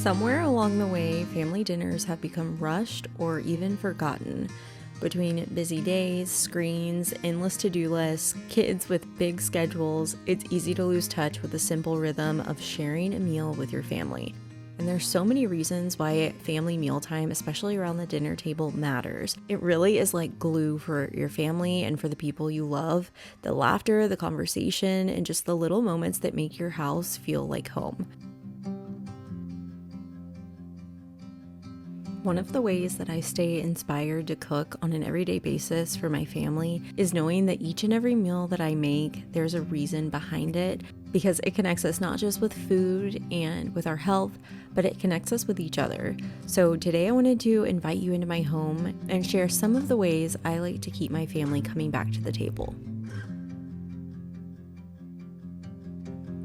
Somewhere along the way, family dinners have become rushed or even forgotten. Between busy days, screens, endless to-do lists, kids with big schedules, it's easy to lose touch with the simple rhythm of sharing a meal with your family. And there's so many reasons why family mealtime, especially around the dinner table, matters. It really is like glue for your family and for the people you love. The laughter, the conversation, and just the little moments that make your house feel like home. One of the ways that I stay inspired to cook on an everyday basis for my family is knowing that each and every meal that I make, there's a reason behind it, because it connects us not just with food and with our health, but it connects us with each other. So today I wanted to invite you into my home and share some of the ways I like to keep my family coming back to the table.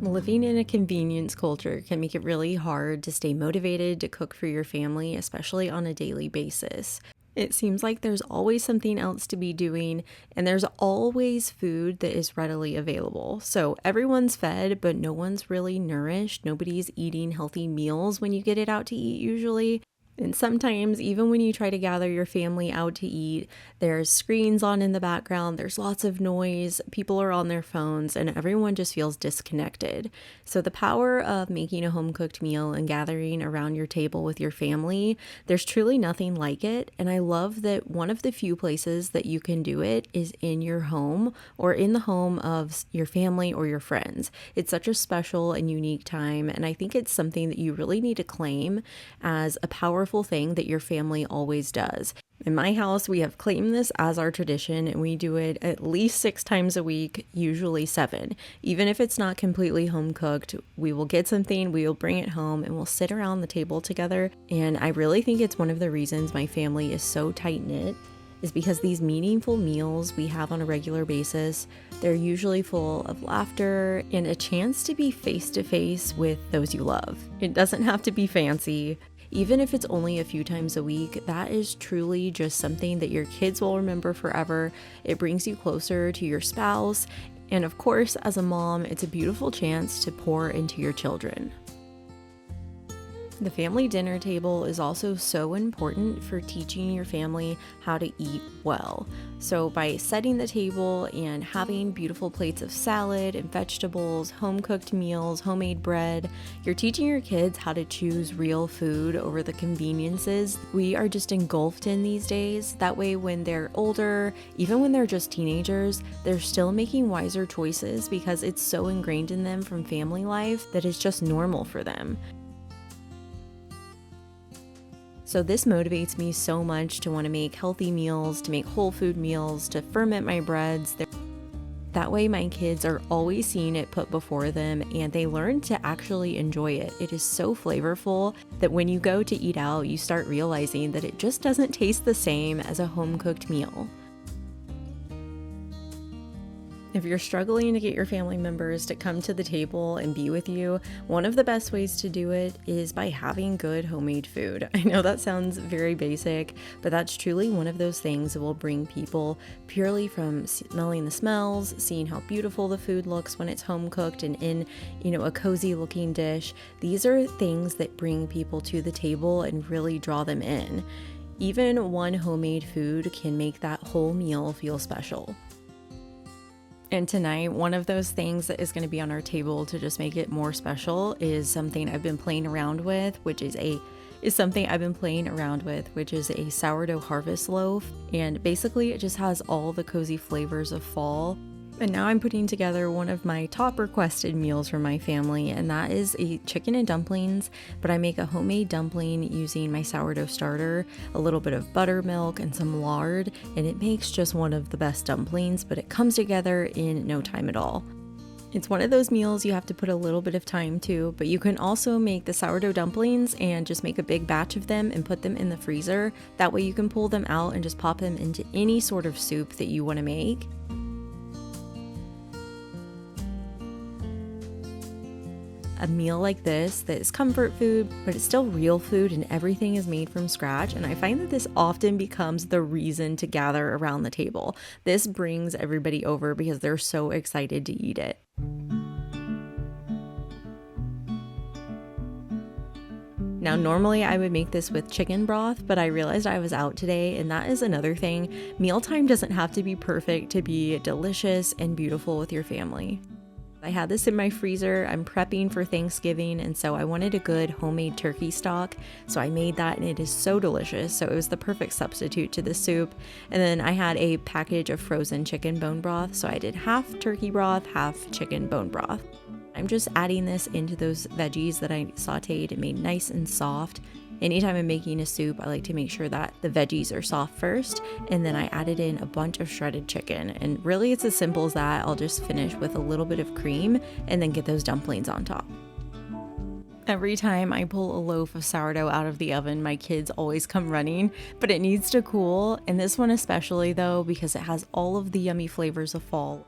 Living in a convenience culture can make it really hard to stay motivated to cook for your family, especially on a daily basis. It seems like there's always something else to be doing, and there's always food that is readily available. So everyone's fed, but no one's really nourished. Nobody's eating healthy meals when you get it out to eat usually. And sometimes, even when you try to gather your family out to eat, there's screens on in the background, there's lots of noise, people are on their phones, and everyone just feels disconnected. So the power of making a home-cooked meal and gathering around your table with your family, there's truly nothing like it. And I love that one of the few places that you can do it is in your home or in the home of your family or your friends. It's such a special and unique time, and I think it's something that you really need to claim as a powerful thing that your family always does. In my house, we have claimed this as our tradition, and we do it at least 6 times a week, usually 7. Even if it's not completely home cooked, we will get something, we will bring it home, and we'll sit around the table together. And I really think it's one of the reasons my family is so tight-knit, is because these meaningful meals we have on a regular basis, they're usually full of laughter and a chance to be face-to-face with those you love. It doesn't have to be fancy. Even if it's only a few times a week, that is truly just something that your kids will remember forever. It brings you closer to your spouse. And of course, as a mom, it's a beautiful chance to pour into your children. The family dinner table is also so important for teaching your family how to eat well. So by setting the table and having beautiful plates of salad and vegetables, home-cooked meals, homemade bread, you're teaching your kids how to choose real food over the conveniences we are just engulfed in these days. That way, when they're older, even when they're just teenagers, they're still making wiser choices because it's so ingrained in them from family life that it's just normal for them. So this motivates me so much to want to make healthy meals, to make whole food meals, to ferment my breads. That way my kids are always seeing it put before them and they learn to actually enjoy it. It is so flavorful that when you go to eat out, you start realizing that it just doesn't taste the same as a home-cooked meal. If you're struggling to get your family members to come to the table and be with you, one of the best ways to do it is by having good homemade food. I know that sounds very basic, but that's truly one of those things that will bring people purely from smelling the smells, seeing how beautiful the food looks when it's home cooked and in, a cozy looking dish. These are things that bring people to the table and really draw them in. Even one homemade food can make that whole meal feel special. And tonight, one of those things that is going to be on our table to just make it more special is something I've been playing around with, which is a sourdough harvest loaf. And basically it just has all the cozy flavors of fall. And now I'm putting together one of my top requested meals for my family, and that is a chicken and dumplings, but I make a homemade dumpling using my sourdough starter, a little bit of buttermilk and some lard, and it makes just one of the best dumplings, but it comes together in no time at all. It's one of those meals you have to put a little bit of time to, but you can also make the sourdough dumplings and just make a big batch of them and put them in the freezer. That way you can pull them out and just pop them into any sort of soup that you want to make. A meal like this that is comfort food, but it's still real food and everything is made from scratch. And I find that this often becomes the reason to gather around the table. This brings everybody over because they're so excited to eat it. Now, normally I would make this with chicken broth, but I realized I was out today, and that is another thing. Mealtime doesn't have to be perfect to be delicious and beautiful with your family. I had this in my freezer. I'm prepping for Thanksgiving, and so I wanted a good homemade turkey stock. So I made that, and it is so delicious. So it was the perfect substitute to the soup. And then I had a package of frozen chicken bone broth. So I did half turkey broth, half chicken bone broth. I'm just adding this into those veggies that I sauteed and made nice and soft. Anytime I'm making a soup, I like to make sure that the veggies are soft first, and then I added in a bunch of shredded chicken. And really it's as simple as that. I'll just finish with a little bit of cream and then get those dumplings on top. Every time I pull a loaf of sourdough out of the oven, my kids always come running, but it needs to cool. And this one especially though, because it has all of the yummy flavors of fall.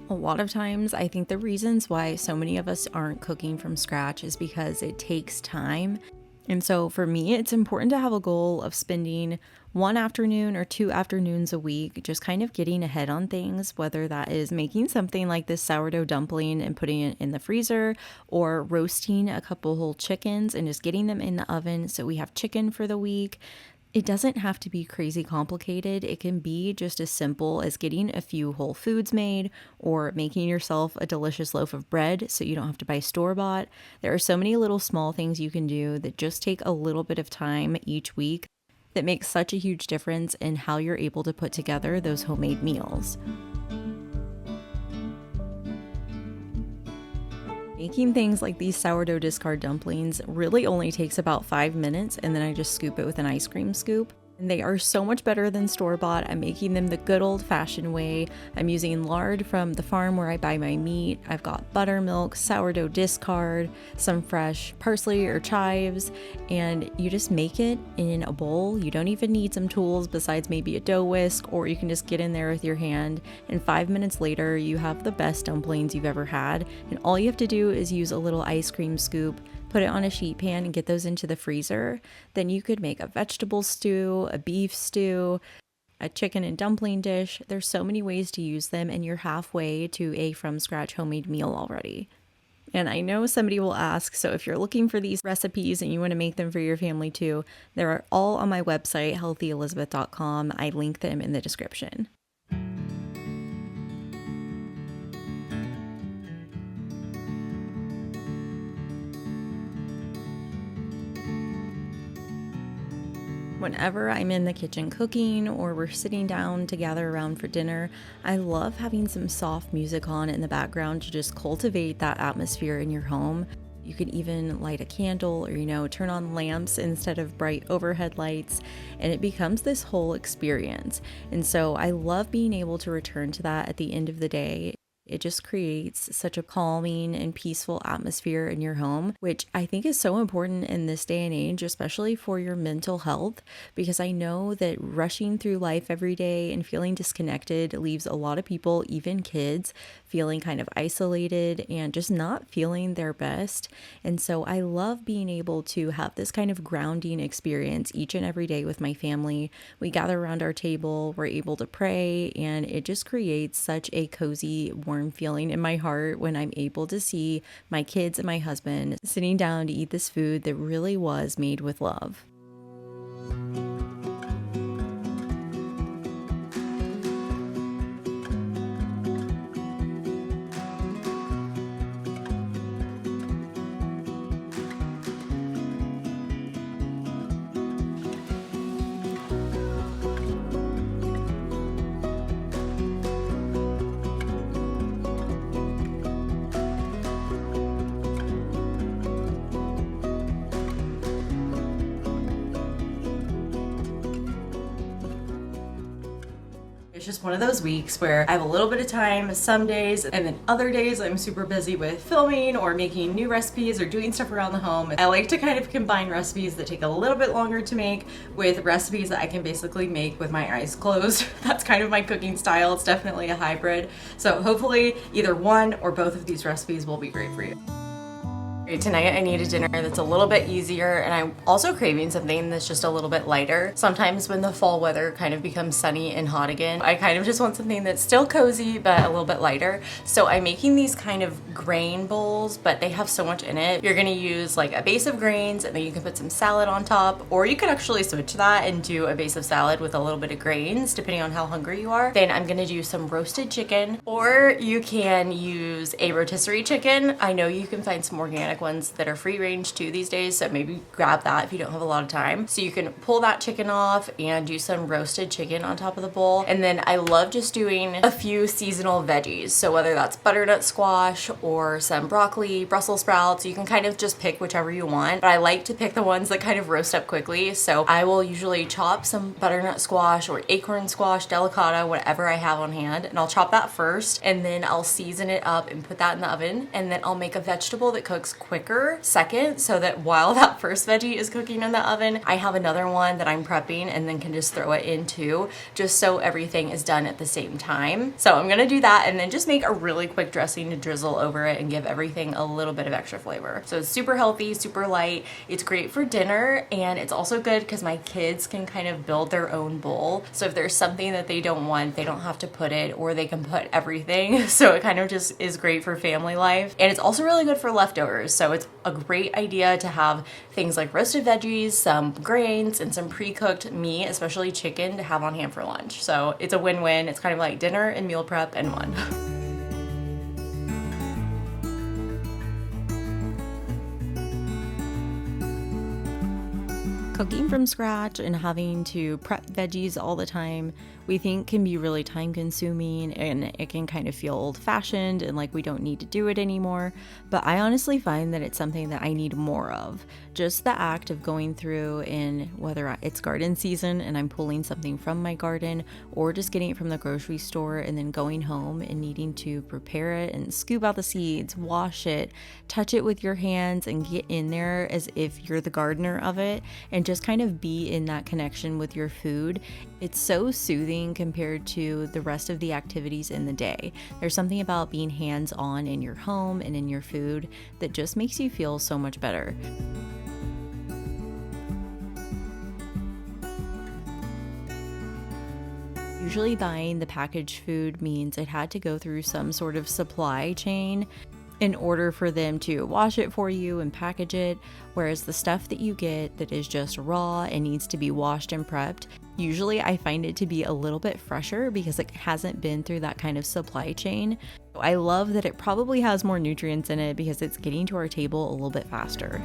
A lot of times, I think the reasons why so many of us aren't cooking from scratch is because it takes time. And so for me, it's important to have a goal of spending one afternoon or 2 afternoons a week, just kind of getting ahead on things, whether that is making something like this sourdough dumpling and putting it in the freezer, or roasting a couple whole chickens and just getting them in the oven so we have chicken for the week. It doesn't have to be crazy complicated. It can be just as simple as getting a few whole foods made or making yourself a delicious loaf of bread so you don't have to buy store-bought. There are so many little small things you can do that just take a little bit of time each week that makes such a huge difference in how you're able to put together those homemade meals. Making things like these sourdough discard dumplings really only takes about 5 minutes, and then I just scoop it with an ice cream scoop. And they are so much better than store-bought. I'm making them the good old-fashioned way. I'm using lard from the farm where I buy my meat. I've got buttermilk, sourdough discard, some fresh parsley or chives, and you just make it in a bowl. You don't even need some tools besides maybe a dough whisk, or you can just get in there with your hand, and 5 minutes later you have the best dumplings you've ever had. And all you have to do is use a little ice cream scoop, put it on a sheet pan, and get those into the freezer. Then you could make a vegetable stew, a beef stew, a chicken and dumpling dish. There's so many ways to use them, and you're halfway to a from scratch homemade meal already. And I know somebody will ask, so if you're looking for these recipes and you want to make them for your family too, they're all on my website, healthyelizabeth.com. I link them in the description. Whenever I'm in the kitchen cooking or we're sitting down to gather around for dinner, I love having some soft music on in the background to just cultivate that atmosphere in your home. You could even light a candle or, turn on lamps instead of bright overhead lights, and it becomes this whole experience. And so I love being able to return to that at the end of the day. It just creates such a calming and peaceful atmosphere in your home, which I think is so important in this day and age, especially for your mental health, because I know that rushing through life every day and feeling disconnected leaves a lot of people, even kids, feeling kind of isolated and just not feeling their best. And so I love being able to have this kind of grounding experience each and every day with my family. We gather around our table, we're able to pray, and it just creates such a cozy, warm feeling in my heart when I'm able to see my kids and my husband sitting down to eat this food that really was made with love. It's just one of those weeks where I have a little bit of time some days, and then other days I'm super busy with filming or making new recipes or doing stuff around the home. I like to kind of combine recipes that take a little bit longer to make with recipes that I can basically make with my eyes closed. That's kind of my cooking style. It's definitely a hybrid. So hopefully either one or both of these recipes will be great for you. Tonight I need a dinner that's a little bit easier, and I'm also craving something that's just a little bit lighter. Sometimes when the fall weather kind of becomes sunny and hot again, I kind of just want something that's still cozy but a little bit lighter. So I'm making these kind of grain bowls, but they have so much in it. You're gonna use like a base of grains, and then you can put some salad on top, or you could actually switch that and do a base of salad with a little bit of grains depending on how hungry you are. Then I'm gonna do some roasted chicken, or you can use a rotisserie chicken. I know you can find some organic ones that are free range too these days, so maybe grab that if you don't have a lot of time. So you can pull that chicken off and do some roasted chicken on top of the bowl. And then I love just doing a few seasonal veggies, so whether that's butternut squash or some broccoli, Brussels sprouts, you can kind of just pick whichever you want, but I like to pick the ones that kind of roast up quickly. So I will usually chop some butternut squash or acorn squash, delicata, whatever I have on hand, and I'll chop that first, and then I'll season it up and put that in the oven, and then I'll make a vegetable that cooks quicker second, so that while that first veggie is cooking in the oven, I have another one that I'm prepping and then can just throw it in too, just so everything is done at the same time. So I'm gonna do that and then just make a really quick dressing to drizzle over it and give everything a little bit of extra flavor. So it's super healthy, super light. It's great for dinner, and it's also good because my kids can kind of build their own bowl. So if there's something that they don't want, they don't have to put it, or they can put everything. So it kind of just is great for family life. And it's also really good for leftovers. So it's a great idea to have things like roasted veggies, some grains, and some pre-cooked meat, especially chicken, to have on hand for lunch. So it's a win-win. It's kind of like dinner and meal prep in one. Cooking from scratch and having to prep veggies all the time, we think can be really time consuming, and it can kind of feel old fashioned and like we don't need to do it anymore. But I honestly find that it's something that I need more of. Just the act of going through, and whether it's garden season and I'm pulling something from my garden, or just getting it from the grocery store and then going home and needing to prepare it and scoop out the seeds, wash it, touch it with your hands, and get in there as if you're the gardener of it, and just kind of be in that connection with your food. It's so soothing compared to the rest of the activities in the day. There's something about being hands-on in your home and in your food that just makes you feel so much better. Usually buying the packaged food means it had to go through some sort of supply chain in order for them to wash it for you and package it, whereas the stuff that you get that is just raw and needs to be washed and prepped, usually I find it to be a little bit fresher because it hasn't been through that kind of supply chain. I love that it probably has more nutrients in it because it's getting to our table a little bit faster.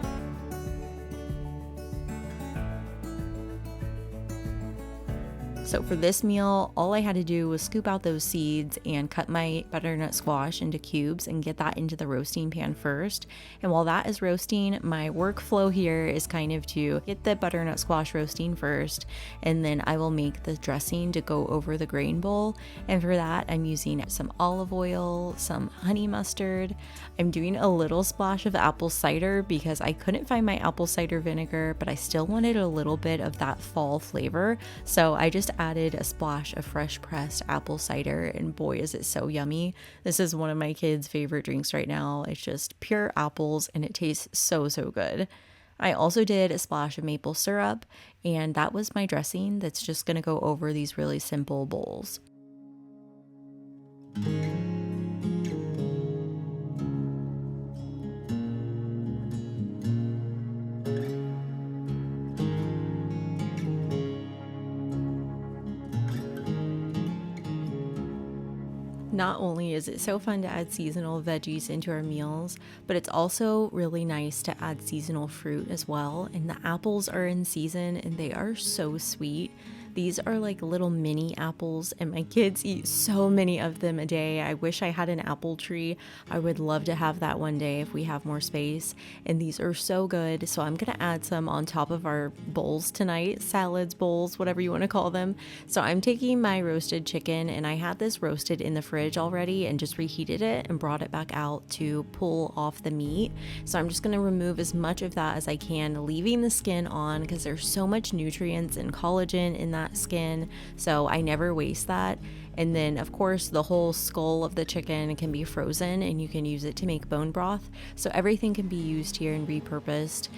So for this meal, all I had to do was scoop out those seeds and cut my butternut squash into cubes and get that into the roasting pan first. And while that is roasting, my workflow here is kind of to get the butternut squash roasting first, and then I will make the dressing to go over the grain bowl. And for that, I'm using some olive oil, some honey mustard. I'm doing a little splash of apple cider because I couldn't find my apple cider vinegar, but I still wanted a little bit of that fall flavor. So I just added a splash of fresh pressed apple cider, and boy is it so yummy. This is one of my kids' favorite drinks right now. It's just pure apples and it tastes so good. I also did a splash of maple syrup, and that was my dressing that's just gonna go over these really simple bowls. Not only is it so fun to add seasonal veggies into our meals, but it's also really nice to add seasonal fruit as well. And the apples are in season and they are so sweet. These are like little mini apples, and my kids eat so many of them a day. I wish I had an apple tree. I would love to have that one day if we have more space. And these are so good. So I'm gonna add some on top of our bowls tonight, salads, bowls, whatever you want to call them. So I'm taking my roasted chicken, and I had this roasted in the fridge already and just reheated it and brought it back out to pull off the meat. So I'm just gonna remove as much of that as I can, leaving the skin on because there's so much nutrients and collagen in that that skin, so I never waste that. And then, of course, the whole skull of the chicken can be frozen and you can use it to make bone broth. So everything can be used here and repurposed.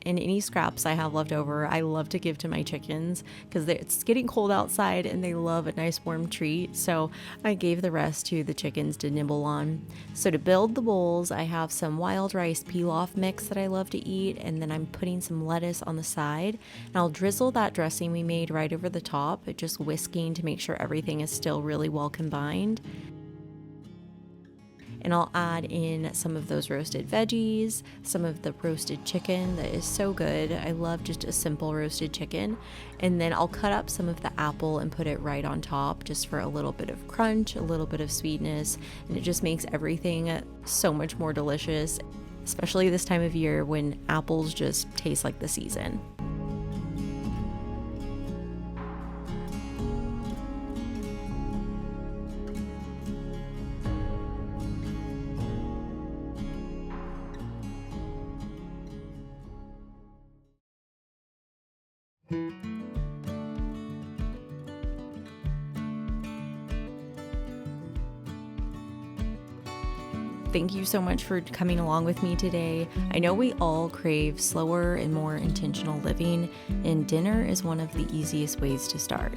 And any scraps I have left over, I love to give to my chickens because it's getting cold outside and they love a nice warm treat. So I gave the rest to the chickens to nibble on. So to build the bowls, I have some wild rice pilaf mix that I love to eat, and then I'm putting some lettuce on the side. And I'll drizzle that dressing we made right over the top, just whisking to make sure everything is still really well combined. And I'll add in some of those roasted veggies, some of the roasted chicken that is so good. I love just a simple roasted chicken. And then I'll cut up some of the apple and put it right on top just for a little bit of crunch, a little bit of sweetness, and it just makes everything so much more delicious, especially this time of year when apples just taste like the season. Thank you so much for coming along with me today. I know we all crave slower and more intentional living, and dinner is one of the easiest ways to start.